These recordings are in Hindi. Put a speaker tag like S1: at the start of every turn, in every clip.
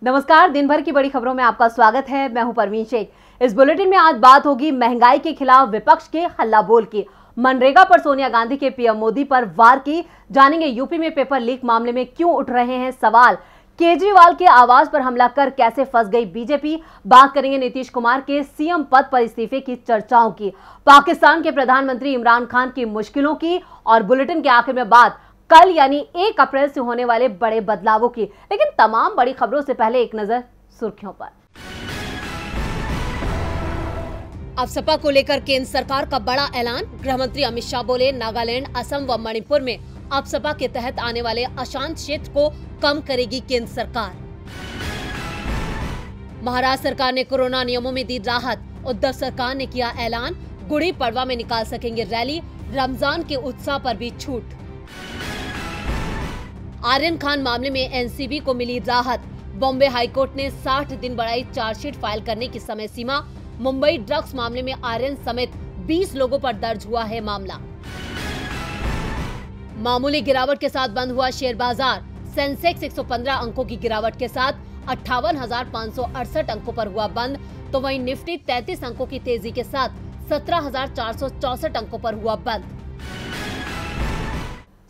S1: नमस्कार, दिन भर की बड़ी खबरों में आपका स्वागत है। मैं हूं परवीन शेख। इस बुलेटिन में आज बात होगी महंगाई के खिलाफ विपक्ष के हल्ला बोल की, मनरेगा पर सोनिया गांधी के पीएम मोदी पर वार की, जानेंगे यूपी में पेपर लीक मामले में क्यों उठ रहे हैं सवाल, केजरीवाल के आवास पर हमला कर कैसे फंस गई बीजेपी, बात करेंगे नीतीश कुमार के सीएम पद पर इस्तीफे की चर्चाओं की, पाकिस्तान के प्रधानमंत्री इमरान खान की मुश्किलों की और बुलेटिन के आखिर में बात कल यानी 1 अप्रैल से होने वाले बड़े बदलावों की। लेकिन तमाम बड़ी खबरों से पहले एक नजर सुर्खियों पर। अब सपा को लेकर केंद्र सरकार का बड़ा ऐलान, गृह मंत्री अमित शाह बोले नागालैंड, असम व मणिपुर में अब सपा के तहत आने वाले अशांत क्षेत्र को कम करेगी केंद्र सरकार। महाराष्ट्र सरकार ने कोरोना नियमों में दी राहत, उद्धव सरकार ने किया ऐलान, गुड़ी पड़वा में निकाल सकेंगे रैली, रमजान के उत्साह पर भी छूट। आर्यन खान मामले में एनसीबी को मिली राहत, बॉम्बे हाईकोर्ट ने 60 दिन बढ़ाई चार्जशीट फाइल करने की समय सीमा, मुंबई ड्रग्स मामले में आर्यन समेत 20 लोगों पर दर्ज हुआ है मामला। मामूली गिरावट के साथ बंद हुआ शेयर बाजार, सेंसेक्स 115 अंकों की गिरावट के साथ 58,568 अंकों पर हुआ बंद, तो वहीं निफ्टी 33 अंकों की तेजी के साथ 17,464 अंकों पर हुआ बंद।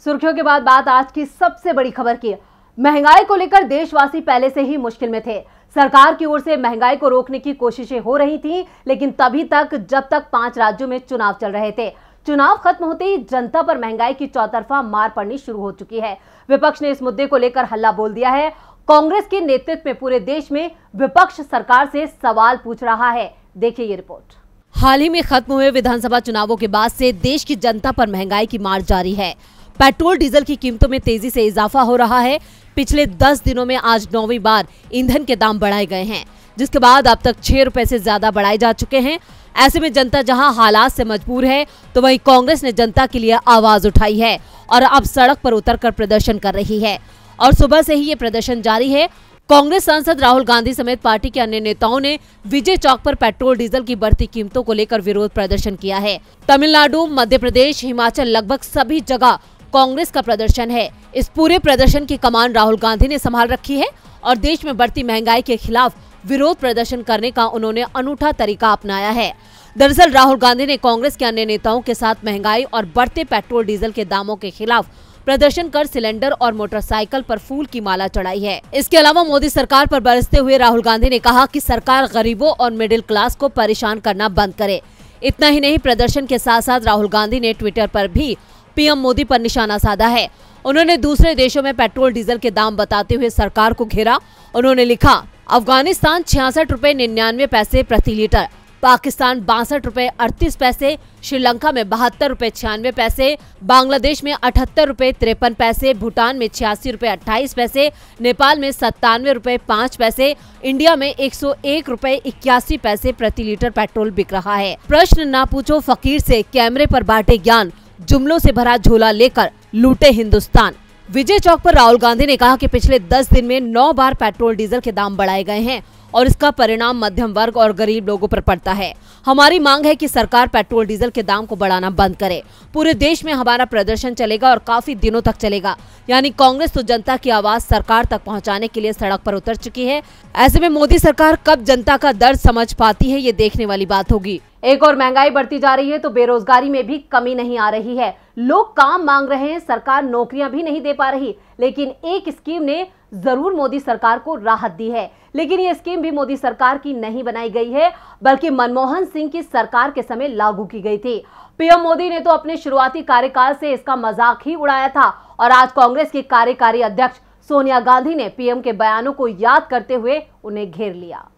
S1: सुर्खियों के बाद बात आज की सबसे बड़ी खबर की। महंगाई को लेकर देशवासी पहले से ही मुश्किल में थे। सरकार की ओर से महंगाई को रोकने की कोशिशें हो रही थीं, लेकिन तभी तक जब तक 5 राज्यों में चुनाव चल रहे थे। चुनाव खत्म होते ही जनता पर महंगाई की चौतरफा मार पड़नी शुरू हो चुकी है। विपक्ष ने इस मुद्दे को लेकर हल्ला बोल दिया है। कांग्रेस के नेतृत्व में पूरे देश में विपक्ष सरकार से सवाल पूछ रहा है। देखिए ये रिपोर्ट। हाल ही में खत्म हुए विधानसभा चुनावों के बाद से देश की जनता पर महंगाई की मार जारी है। पेट्रोल डीजल की कीमतों में तेजी से इजाफा हो रहा है। पिछले 10 दिनों में आज 9वीं बार ईंधन के दाम बढ़ाए गए हैं, जिसके बाद अब तक 6 रुपए से ज्यादा बढ़ाए जा चुके हैं। ऐसे में जनता जहां हालात से मजबूर है, तो वहीं कांग्रेस ने जनता के लिए आवाज उठाई है और अब सड़क पर उतरकर प्रदर्शन कर रही है और सुबह से ही ये प्रदर्शन जारी है। कांग्रेस सांसद राहुल गांधी समेत पार्टी के अन्य नेताओं ने विजय चौक पर पेट्रोल डीजल की बढ़ती कीमतों को लेकर विरोध प्रदर्शन किया है। तमिलनाडु, मध्य प्रदेश, हिमाचल लगभग सभी जगह कांग्रेस का प्रदर्शन है। इस पूरे प्रदर्शन की कमान राहुल गांधी ने संभाल रखी है और देश में बढ़ती महंगाई के खिलाफ विरोध प्रदर्शन करने का उन्होंने अनूठा तरीका अपनाया है। दरअसल राहुल गांधी ने कांग्रेस के अन्य नेताओं के साथ महंगाई और बढ़ते पेट्रोल डीजल के दामों के खिलाफ प्रदर्शन कर सिलेंडर और मोटरसाइकिल पर फूल की माला चढ़ाई है। इसके अलावा मोदी सरकार पर बरसते हुए राहुल गांधी ने कहा कि सरकार गरीबों और मिडिल क्लास को परेशान करना बंद करे। इतना ही नहीं, प्रदर्शन के साथ साथ राहुल गांधी ने ट्विटर पर भी पीएम मोदी पर निशाना साधा है। उन्होंने दूसरे देशों में पेट्रोल डीजल के दाम बताते हुए सरकार को घेरा। उन्होंने लिखा, अफगानिस्तान 66 रुपए 99 पैसे प्रति लीटर, पाकिस्तान 62 रुपए 38 पैसे, श्रीलंका में 72 रुपए 96 पैसे, बांग्लादेश में 78 रुपए 53 पैसे, भूटान में 86 रुपए 28 पैसे, नेपाल में 97 रुपए 5 पैसे, इंडिया में 101 रुपए 81 पैसे प्रति लीटर पेट्रोल बिक रहा है। प्रश्न ना पूछो फकीर से, कैमरे पर बांटे ज्ञान, जुमलों से भरा झोला लेकर लूटे हिंदुस्तान। विजय चौक पर राहुल गांधी ने कहा कि पिछले 10 दिन में 9 बार पेट्रोल डीजल के दाम बढ़ाए गए हैं और इसका परिणाम मध्यम वर्ग और गरीब लोगों पर पड़ता है। हमारी मांग है कि सरकार पेट्रोल डीजल के दाम को बढ़ाना बंद करे। पूरे देश में हमारा प्रदर्शन चलेगा और काफी दिनों तक चलेगा। यानी कांग्रेस तो जनता की आवाज सरकार तक पहुंचाने के लिए सड़क पर उतर चुकी है। ऐसे में मोदी सरकार कब जनता का दर्द समझ पाती है, ये देखने वाली बात होगी। एक और महंगाई बढ़ती जा रही है तो बेरोजगारी में भी कमी नहीं आ रही है। लोग काम मांग रहे हैं, सरकार नौकरियां भी नहीं दे पा रही। लेकिन एक स्कीम ने जरूर मोदी सरकार को राहत दी है, लेकिन ये स्कीम भी मोदी सरकार की नहीं बनाई गई है, बल्कि मनमोहन सिंह की सरकार के समय लागू की गई थी। पीएम मोदी ने तो अपने शुरुआती कार्यकाल से इसका मजाक ही उड़ाया था और आज कांग्रेस की कार्यकारी अध्यक्ष सोनिया गांधी ने पीएम के बयानों को याद करते हुए उन्हें घेर लिया।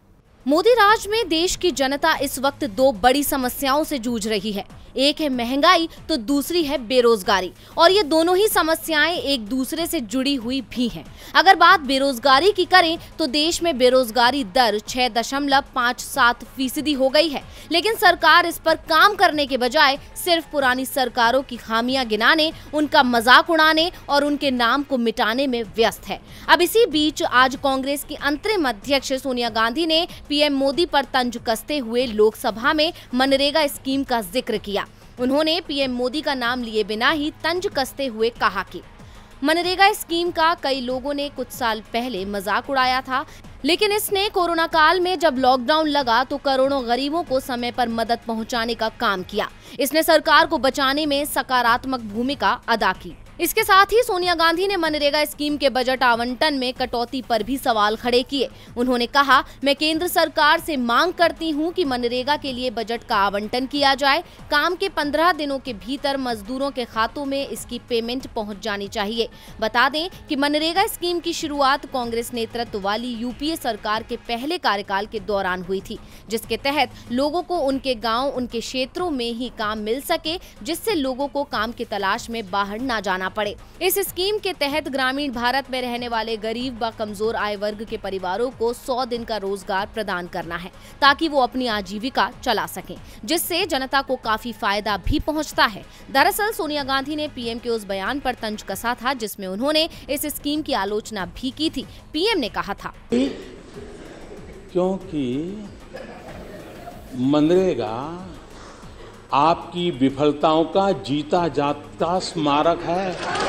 S2: मोदी राज में देश की जनता इस वक्त 2 बड़ी समस्याओं से जूझ रही है। एक है महंगाई तो दूसरी है बेरोजगारी, और ये दोनों ही समस्याएं एक दूसरे से जुड़ी हुई भी हैं। अगर बात बेरोजगारी की करें तो देश में बेरोजगारी दर 6.57% हो गई है, लेकिन सरकार इस पर काम करने के बजाय सिर्फ पुरानी सरकारों की खामियां गिनाने, उनका मजाक उड़ाने और उनके नाम को मिटाने में व्यस्त है। अब इसी बीच आज कांग्रेस की अंतरिम अध्यक्ष सोनिया गांधी ने पीएम मोदी पर तंज कसते हुए लोकसभा में मनरेगा स्कीम का जिक्र किया। उन्होंने पीएम मोदी का नाम लिए बिना ही तंज कसते हुए कहा कि मनरेगा स्कीम का कई लोगों ने कुछ साल पहले मजाक उड़ाया था, लेकिन इसने कोरोना काल में जब लॉकडाउन लगा तो करोड़ों गरीबों को समय पर मदद पहुंचाने का काम किया। इसने सरकार को बचाने में सकारात्मक भूमिका अदा की। इसके साथ ही सोनिया गांधी ने मनरेगा स्कीम के बजट आवंटन में कटौती पर भी सवाल खड़े किए। उन्होंने कहा, मैं केंद्र सरकार से मांग करती हूं कि मनरेगा के लिए बजट का आवंटन किया जाए। काम के 15 दिनों के भीतर मजदूरों के खातों में इसकी पेमेंट पहुंच जानी चाहिए। बता दें कि मनरेगा स्कीम की शुरुआत कांग्रेस नेतृत्व वाली यूपीए सरकार के पहले कार्यकाल के दौरान हुई थी, जिसके तहत लोगों को उनके गाँव, उनके क्षेत्रों में ही काम मिल सके, जिससे लोगों को काम की तलाश में बाहर न जाना पड़े। इस स्कीम के तहत ग्रामीण भारत में रहने वाले गरीब व कमजोर आय वर्ग के परिवारों को 100 दिन का रोजगार प्रदान करना है, ताकि वो अपनी आजीविका चला सकें, जिससे जनता को काफी फायदा भी पहुंचता है। दरअसल सोनिया गांधी ने पीएम के उस बयान पर तंज कसा था जिसमें उन्होंने इस स्कीम की आलोचना भी की थी। पीएम ने कहा था,
S3: क्योंकि मनरेगा आपकी विफलताओं का जीता जागता स्मारक है।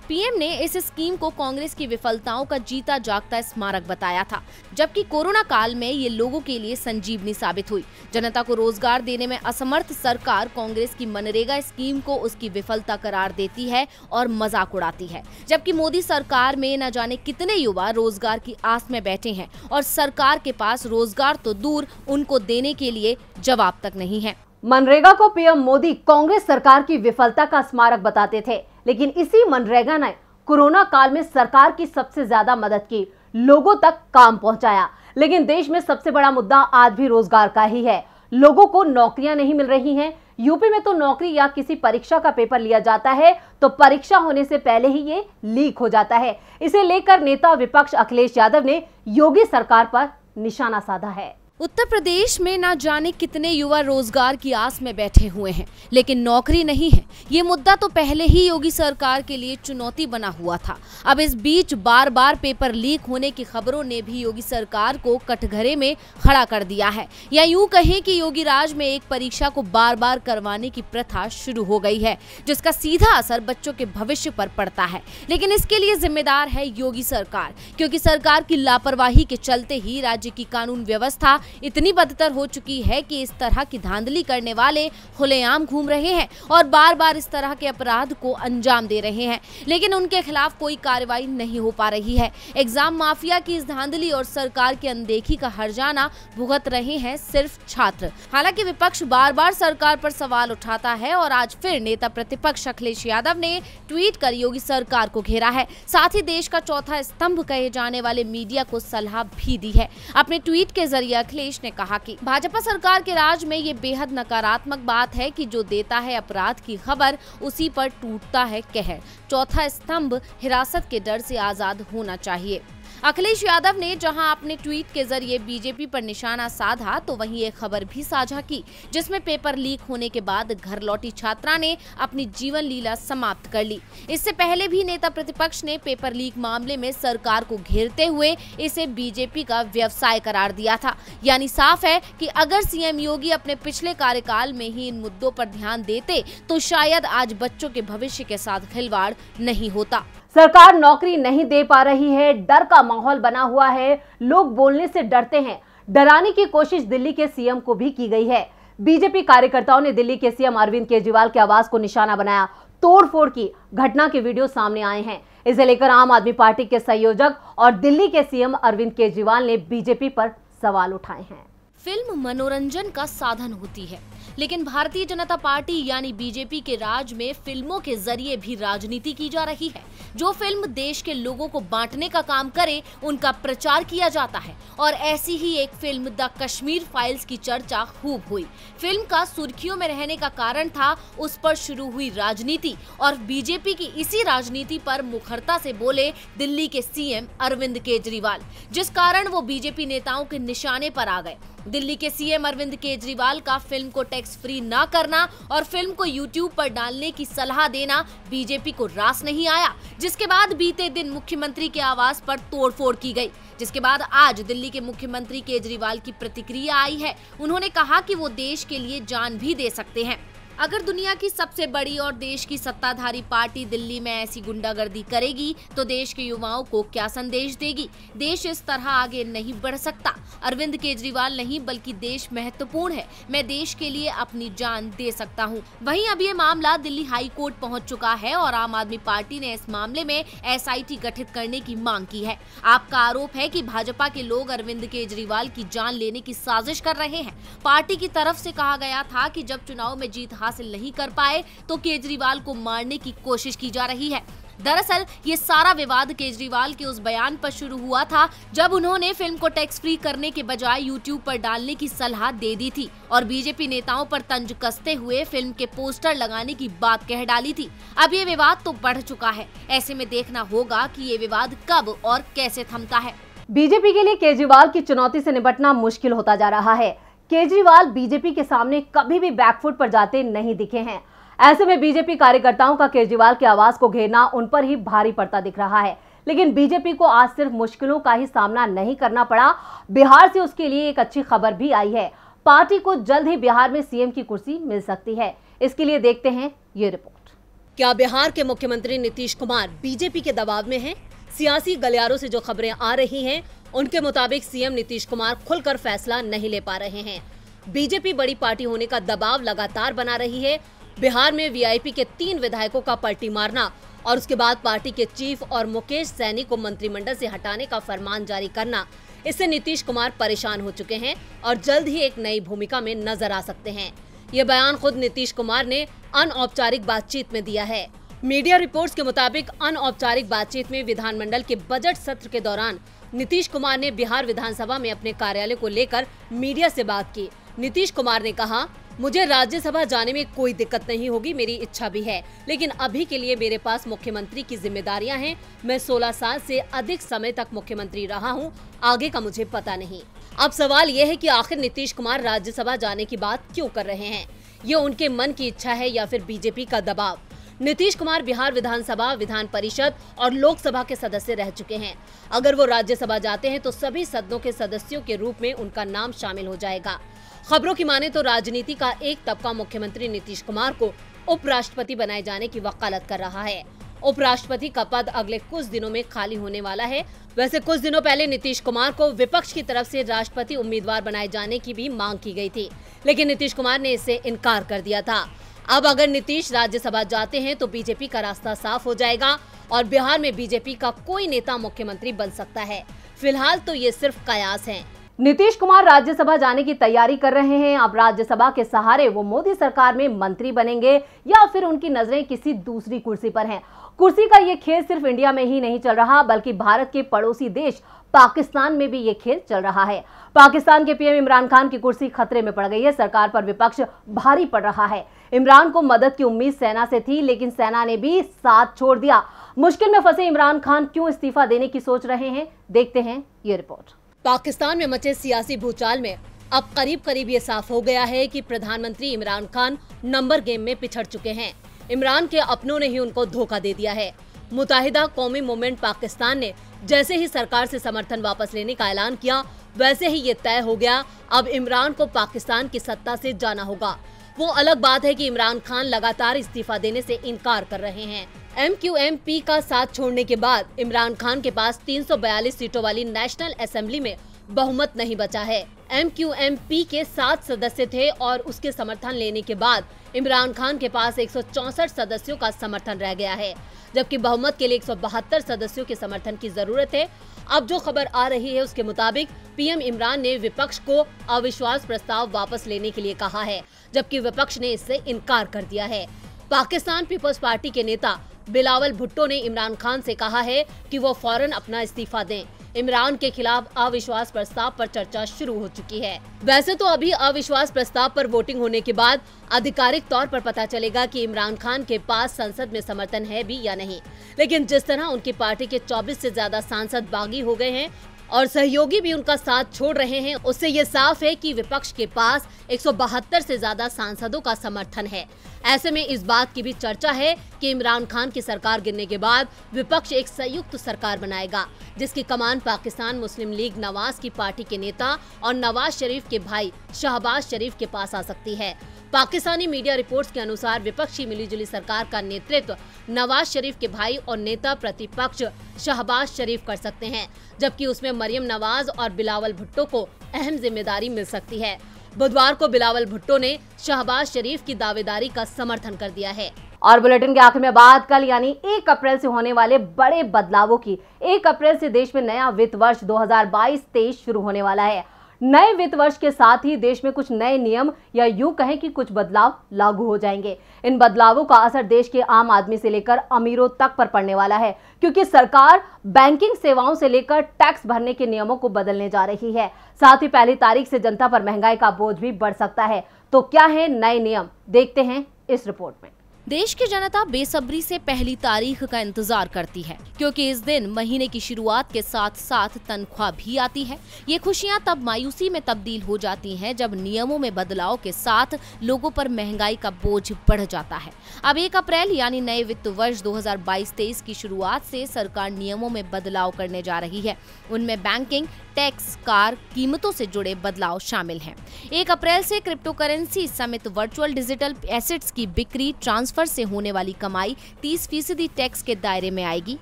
S2: पीएम ने इस स्कीम को कांग्रेस की विफलताओं का जीता जागता स्मारक बताया था, जबकि कोरोना काल में ये लोगों के लिए संजीवनी साबित हुई। जनता को रोजगार देने में असमर्थ सरकार कांग्रेस की मनरेगा स्कीम को उसकी विफलता करार देती है और मजाक उड़ाती है, जबकि मोदी सरकार में न जाने कितने युवा रोजगार की आस में बैठे हैं और सरकार के पास रोजगार तो दूर, उनको देने के लिए जवाब तक नहीं है।
S1: मनरेगा को पीएम मोदी कांग्रेस सरकार की विफलता का स्मारक बताते थे, लेकिन इसी मनरेगा ने कोरोना काल में सरकार की सबसे ज्यादा मदद की, लोगों तक काम पहुंचाया। लेकिन देश में सबसे बड़ा मुद्दा आज भी रोजगार का ही है। लोगों को नौकरियां नहीं मिल रही हैं। यूपी में तो नौकरी या किसी परीक्षा का पेपर लिया जाता है तो परीक्षा होने से पहले ही ये लीक हो जाता है। इसे लेकर नेता विपक्ष अखिलेश यादव ने योगी सरकार पर निशाना साधा है।
S2: उत्तर प्रदेश में ना जाने कितने युवा रोजगार की आस में बैठे हुए हैं, लेकिन नौकरी नहीं है। ये मुद्दा तो पहले ही योगी सरकार के लिए चुनौती बना हुआ था। अब इस बीच बार बार पेपर लीक होने की खबरों ने भी योगी सरकार को कटघरे में खड़ा कर दिया है, या यूं कहें कि योगी राज में एक परीक्षा को बार बार करवाने की प्रथा शुरू हो गई है, जिसका सीधा असर बच्चों के भविष्य पर पड़ता है। लेकिन इसके लिए जिम्मेदार है योगी सरकार, क्योंकि सरकार की लापरवाही के चलते ही राज्य की कानून व्यवस्था इतनी बदतर हो चुकी है कि इस तरह की धांधली करने वाले खुलेआम घूम रहे हैं और बार बार इस तरह के अपराध को अंजाम दे रहे हैं, लेकिन उनके खिलाफ कोई कार्रवाई नहीं हो पा रही है। एग्जाम माफिया की इस धांधली और सरकार की अनदेखी का हर्जाना भुगत रहे हैं सिर्फ छात्र। हालांकि विपक्ष बार बार सरकार पर सवाल उठाता है और आज फिर नेता प्रतिपक्ष अखिलेश यादव ने ट्वीट कर योगी सरकार को घेरा है। साथ ही देश का चौथा स्तंभ कहे जाने वाले मीडिया को सलाह भी दी है। अपने ट्वीट के जरिए अखिलेश ने कहा कि भाजपा सरकार के राज में ये बेहद नकारात्मक बात है कि जो देता है अपराध की खबर उसी पर टूटता है कहर। चौथा स्तंभ हिरासत के डर से आजाद होना चाहिए। अखिलेश यादव ने जहां अपने ट्वीट के जरिए बीजेपी पर निशाना साधा तो वहीं एक खबर भी साझा की, जिसमें पेपर लीक होने के बाद घर लौटी छात्रा ने अपनी जीवन लीला समाप्त कर ली। इससे पहले भी नेता प्रतिपक्ष ने पेपर लीक मामले में सरकार को घेरते हुए इसे बीजेपी का व्यवसाय करार दिया था। यानी साफ है कि अगर सीएम योगी अपने पिछले कार्यकाल में ही इन मुद्दों पर ध्यान देते तो शायद आज बच्चों के भविष्य के साथ खिलवाड़ नहीं होता।
S1: सरकार नौकरी नहीं दे पा रही है, डर का माहौल बना हुआ है, लोग बोलने से डरते हैं। डराने की कोशिश दिल्ली के सीएम को भी की गई है। बीजेपी कार्यकर्ताओं ने दिल्ली के सीएम अरविंद केजरीवाल के आवास को निशाना बनाया, तोड़फोड़ की घटना के वीडियो सामने आए हैं। इसे लेकर आम आदमी पार्टी के संयोजक और दिल्ली के सीएम अरविंद केजरीवाल ने बीजेपी पर सवाल उठाए हैं।
S2: फिल्म मनोरंजन का साधन होती है, लेकिन भारतीय जनता पार्टी यानी बीजेपी के राज में फिल्मों के जरिए भी राजनीति की जा रही है। जो फिल्म देश के लोगों को बांटने का काम करे उनका प्रचार किया जाता है, और ऐसी ही एक फिल्म द कश्मीर फाइल्स की चर्चा खूब हुई। फिल्म का सुर्खियों में रहने का कारण था उस पर शुरू हुई राजनीति, और बीजेपी की इसी राजनीति पर मुखरता से बोले दिल्ली के सीएम अरविंद केजरीवाल, जिस कारण वो बीजेपी नेताओं के निशाने पर आ गए। दिल्ली के सीएम अरविंद केजरीवाल का फिल्म को टैक्स फ्री न करना और फिल्म को यूट्यूब पर डालने की सलाह देना बीजेपी को रास नहीं आया, जिसके बाद बीते दिन मुख्यमंत्री के आवास पर तोड़फोड़ की गई। जिसके बाद आज दिल्ली के मुख्यमंत्री केजरीवाल की प्रतिक्रिया आई है। उन्होंने कहा कि वो देश के लिए जान भी दे सकते हैं। अगर दुनिया की सबसे बड़ी और देश की सत्ताधारी पार्टी दिल्ली में ऐसी गुंडागर्दी करेगी तो देश के युवाओं को क्या संदेश देगी? देश इस तरह आगे नहीं बढ़ सकता। अरविंद केजरीवाल नहीं बल्कि देश महत्वपूर्ण है। मैं देश के लिए अपनी जान दे सकता हूं। वहीं अब ये मामला दिल्ली हाई कोर्ट पहुंच चुका है और आम आदमी पार्टी ने इस मामले में SIT गठित करने की मांग की है। आपका आरोप है कि भाजपा के लोग अरविंद केजरीवाल की जान लेने की साजिश कर रहे हैं। पार्टी की तरफ से कहा गया था कि जब चुनाव में जीत हासिल नहीं कर पाए तो केजरीवाल को मारने की कोशिश की जा रही है। दरअसल ये सारा विवाद केजरीवाल के उस बयान पर शुरू हुआ था जब उन्होंने फिल्म को टैक्स फ्री करने के बजाय YouTube पर डालने की सलाह दे दी थी और बीजेपी नेताओं पर तंज कसते हुए फिल्म के पोस्टर लगाने की बात कह डाली थी। अब ये विवाद तो बढ़ चुका है। ऐसे में देखना होगा कि ये विवाद कब और कैसे थमता है।
S1: बीजेपी के लिए केजरीवाल की चुनौती से निपटना मुश्किल होता जा रहा है। केजरीवाल बीजेपी के सामने कभी भी बैकफुट पर जाते नहीं दिखे हैं। ऐसे में बीजेपी कार्यकर्ताओं का केजरीवाल के आवाज को घेरना उन पर ही भारी पड़ता दिख रहा है। लेकिन बीजेपी को आज सिर्फ मुश्किलों का ही सामना नहीं करना पड़ा, बिहार से उसके लिए एक अच्छी खबर भी आई है। पार्टी को जल्द ही बिहार में CM की कुर्सी मिल सकती है। इसके लिए देखते हैं ये रिपोर्ट।
S4: क्या बिहार के मुख्यमंत्री नीतीश कुमार बीजेपी के दबाव में हैं? सियासी गलियारों से जो खबरें आ रही हैं, उनके मुताबिक CM नीतीश कुमार खुलकर फैसला नहीं ले पा रहे हैं। बीजेपी बड़ी पार्टी होने का दबाव लगातार बना रही है। बिहार में VIP के 3 विधायकों का पलटी मारना और उसके बाद पार्टी के चीफ और मुकेश सैनी को मंत्रिमंडल से हटाने का फरमान जारी करना, इससे नीतीश कुमार परेशान हो चुके हैं और जल्द ही एक नई भूमिका में नजर आ सकते हैं। ये बयान खुद नीतीश कुमार ने अनौपचारिक बातचीत में दिया है। मीडिया रिपोर्ट्स के मुताबिक अनौपचारिक बातचीत में विधानमंडल के बजट सत्र के दौरान नीतीश कुमार ने बिहार विधानसभा में अपने कार्यालय को लेकर मीडिया से बात की। नीतीश कुमार ने कहा, मुझे राज्यसभा जाने में कोई दिक्कत नहीं होगी, मेरी इच्छा भी है, लेकिन अभी के लिए मेरे पास मुख्यमंत्री की जिम्मेदारियां हैं। मैं 16 साल से अधिक समय तक मुख्यमंत्री रहा हूं, आगे का मुझे पता नहीं। अब सवाल ये है कि आखिर नीतीश कुमार राज्यसभा जाने की बात क्यों कर रहे हैं? ये उनके मन की इच्छा है या फिर बीजेपी का दबाव? नीतीश कुमार बिहार विधानसभा, विधान परिषद और लोकसभा के सदस्य रह चुके हैं। अगर वो राज्यसभा जाते हैं तो सभी सदनों के सदस्यों के रूप में उनका नाम शामिल हो जाएगा। खबरों की माने तो राजनीति का एक तबका मुख्यमंत्री नीतीश कुमार को उपराष्ट्रपति बनाए जाने की वकालत कर रहा है। उपराष्ट्रपति का पद अगले कुछ दिनों में खाली होने वाला है। वैसे कुछ दिनों पहले नीतीश कुमार को विपक्ष की तरफ से राष्ट्रपति उम्मीदवार बनाए जाने की भी मांग की गई थी, लेकिन नीतीश कुमार ने इससे इनकार कर दिया था। अब अगर नीतीश राज्यसभा जाते हैं तो बीजेपी का रास्ता साफ हो जाएगा और बिहार में बीजेपी का कोई नेता मुख्यमंत्री बन सकता है। फिलहाल तो ये सिर्फ कयास हैं।
S1: नीतीश कुमार राज्यसभा जाने की तैयारी कर रहे हैं। अब राज्यसभा के सहारे वो मोदी सरकार में मंत्री बनेंगे या फिर उनकी नजरें किसी दूसरी कुर्सी पर हैं। कुर्सी का ये खेल सिर्फ इंडिया में ही नहीं चल रहा, बल्कि भारत के पड़ोसी देश पाकिस्तान में भी ये खेल चल रहा है। पाकिस्तान के PM इमरान खान की कुर्सी खतरे में पड़ गई है। सरकार पर विपक्ष भारी पड़ रहा है। इमरान को मदद की उम्मीद सेना से थी, लेकिन सेना ने भी साथ छोड़ दिया। मुश्किल में फंसे इमरान खान क्यों इस्तीफा देने की सोच रहे हैं, देखते हैं ये रिपोर्ट।
S4: पाकिस्तान में मचे सियासी भूचाल में अब करीब करीब ये साफ हो गया है कि प्रधानमंत्री इमरान खान नंबर गेम में पिछड़ चुके हैं। इमरान के अपनों ने ही उनको धोखा दे दिया है। मुत्ताहिदा कौमी मूवमेंट पाकिस्तान ने जैसे ही सरकार से समर्थन वापस लेने का ऐलान किया, वैसे ही ये तय हो गया, अब इमरान को पाकिस्तान की सत्ता से जाना होगा। वो अलग बात है कि इमरान खान लगातार इस्तीफा देने से इनकार कर रहे हैं। MQMP का साथ छोड़ने के बाद इमरान खान के पास 342 सीटों वाली नेशनल असेंबली में बहुमत नहीं बचा है। MQMP के 7 सदस्य थे और उसके समर्थन लेने के बाद इमरान खान के पास 164 सदस्यों का समर्थन रह गया है, जबकि बहुमत के लिए 172 सदस्यों के समर्थन की जरूरत है। अब जो खबर आ रही है उसके मुताबिक PM इमरान ने विपक्ष को अविश्वास प्रस्ताव वापस लेने के लिए कहा है, जबकि विपक्ष ने इससे इनकार कर दिया है। पाकिस्तान पीपल्स पार्टी के नेता बिलावल भुट्टो ने इमरान खान से कहा है कि वो फौरन अपना इस्तीफा दें। इमरान के खिलाफ अविश्वास प्रस्ताव पर चर्चा शुरू हो चुकी है। वैसे तो अभी अविश्वास प्रस्ताव पर वोटिंग होने के बाद आधिकारिक तौर पर पता चलेगा कि इमरान खान के पास संसद में समर्थन है भी या नहीं, लेकिन जिस तरह उनकी पार्टी के 24 से ज्यादा सांसद बागी हो गए हैं और सहयोगी भी उनका साथ छोड़ रहे हैं, उससे ये साफ है कि विपक्ष के पास 172 से ज्यादा सांसदों का समर्थन है। ऐसे में इस बात की भी चर्चा है कि इमरान खान की सरकार गिरने के बाद विपक्ष एक संयुक्त सरकार बनाएगा, जिसकी कमान पाकिस्तान मुस्लिम लीग नवाज की पार्टी के नेता और नवाज शरीफ के भाई शहबाज शरीफ के पास आ सकती है। पाकिस्तानी मीडिया रिपोर्ट्स के अनुसार विपक्षी मिलीजुली सरकार का नेतृत्व नवाज शरीफ के भाई और नेता प्रतिपक्ष शहबाज शरीफ कर सकते हैं, जबकि उसमें मरियम नवाज और बिलावल भुट्टो को अहम जिम्मेदारी मिल सकती है। बुधवार को बिलावल भुट्टो ने शहबाज शरीफ की दावेदारी का समर्थन कर दिया है।
S1: और बुलेटिन के आखिर में बात कल यानी 1 अप्रैल से होने वाले बड़े बदलावों की। 1 अप्रैल से देश में नया वित्त वर्ष 2022-23 शुरू होने वाला है। नए वित्त वर्ष के साथ ही देश में कुछ नए नियम या यूं कहें कि कुछ बदलाव लागू हो जाएंगे। इन बदलावों का असर देश के आम आदमी से लेकर अमीरों तक पर पड़ने वाला है, क्योंकि सरकार बैंकिंग सेवाओं से लेकर टैक्स भरने के नियमों को बदलने जा रही है। साथ ही 1 तारीख से जनता पर महंगाई का बोझ भी बढ़ सकता है। तो क्या है नए नियम, देखते हैं इस रिपोर्ट में।
S2: देश की जनता बेसब्री से 1 तारीख का इंतजार करती है, क्योंकि इस दिन महीने की शुरुआत के साथ साथ तनख्वाह भी आती है। ये खुशियां तब मायूसी में तब्दील हो जाती हैं जब नियमों में बदलाव के साथ लोगों पर महंगाई का बोझ बढ़ जाता है। अब 1 अप्रैल यानी नए वित्त वर्ष 2022-23 की शुरुआत से सरकार नियमों में बदलाव करने जा रही है। उनमें बैंकिंग, टैक्स, कार, कीमतों से जुड़े बदलाव शामिल हैं। 1 अप्रैल से क्रिप्टो करेंसी समेत वर्चुअल डिजिटल एसेट्स की बिक्री, ट्रांसफर से होने वाली कमाई 30% टैक्स के दायरे में आएगी।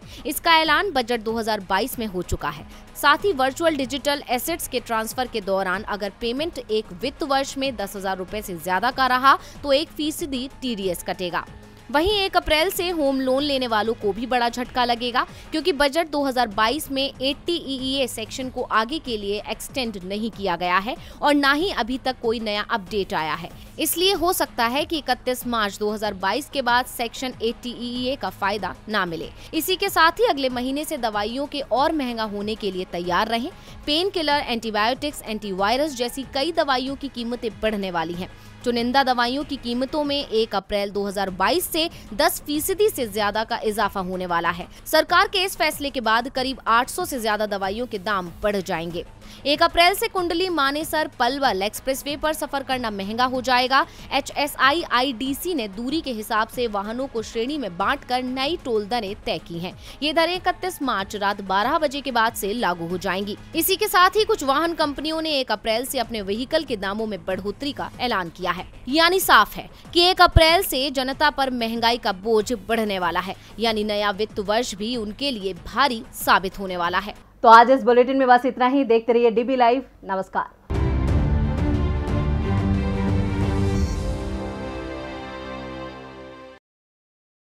S2: इसका ऐलान बजट 2022 में हो चुका है। साथ ही वर्चुअल डिजिटल एसेट्स के ट्रांसफर के दौरान अगर पेमेंट एक वित्त वर्ष में 10,000 रुपए से ज्यादा का रहा तो 1% TDS कटेगा। वहीं 1 अप्रैल से होम लोन लेने वालों को भी बड़ा झटका लगेगा, क्योंकि बजट 2022 में 80 EEA सेक्शन को आगे के लिए एक्सटेंड नहीं किया गया है और न ही अभी तक कोई नया अपडेट आया है। इसलिए हो सकता है कि 31 मार्च 2022 के बाद सेक्शन 80 EEA का फायदा ना मिले। इसी के साथ ही अगले महीने से दवाइयों के और महंगा होने के लिए तैयार रहें। पेन किलर, एंटीबायोटिक्स, एंटीवायरस जैसी कई दवाइयों की कीमतें बढ़ने वाली हैं। चुनिंदा दवाइयों की कीमतों में 1 अप्रैल 2022 से 10% से ज्यादा का इजाफा होने वाला है। सरकार के इस फैसले के बाद करीब 800 से ज्यादा दवाइयों के दाम बढ़ जाएंगे। 1 अप्रैल से कुंडली, मानेसर, पलवल एक्सप्रेसवे पर सफर करना महंगा हो जाएगा। HSI IDC ने दूरी के हिसाब से वाहनों को श्रेणी में बांटकर नई टोल दरें तय की हैं। ये दरें 31 मार्च रात 12 बजे के बाद से लागू हो जाएंगी। इसी के साथ ही कुछ वाहन कंपनियों ने 1 अप्रैल से अपने व्हीकल के दामों में बढ़ोतरी का ऐलान किया है। यानी साफ है कि 1 अप्रैल से जनता पर महंगाई का बोझ बढ़ने वाला है, यानी नया वित्त वर्ष भी उनके लिए भारी साबित होने वाला है।
S1: तो आज इस बुलेटिन में बस इतना ही। देखते रहिए DB लाइव। नमस्कार।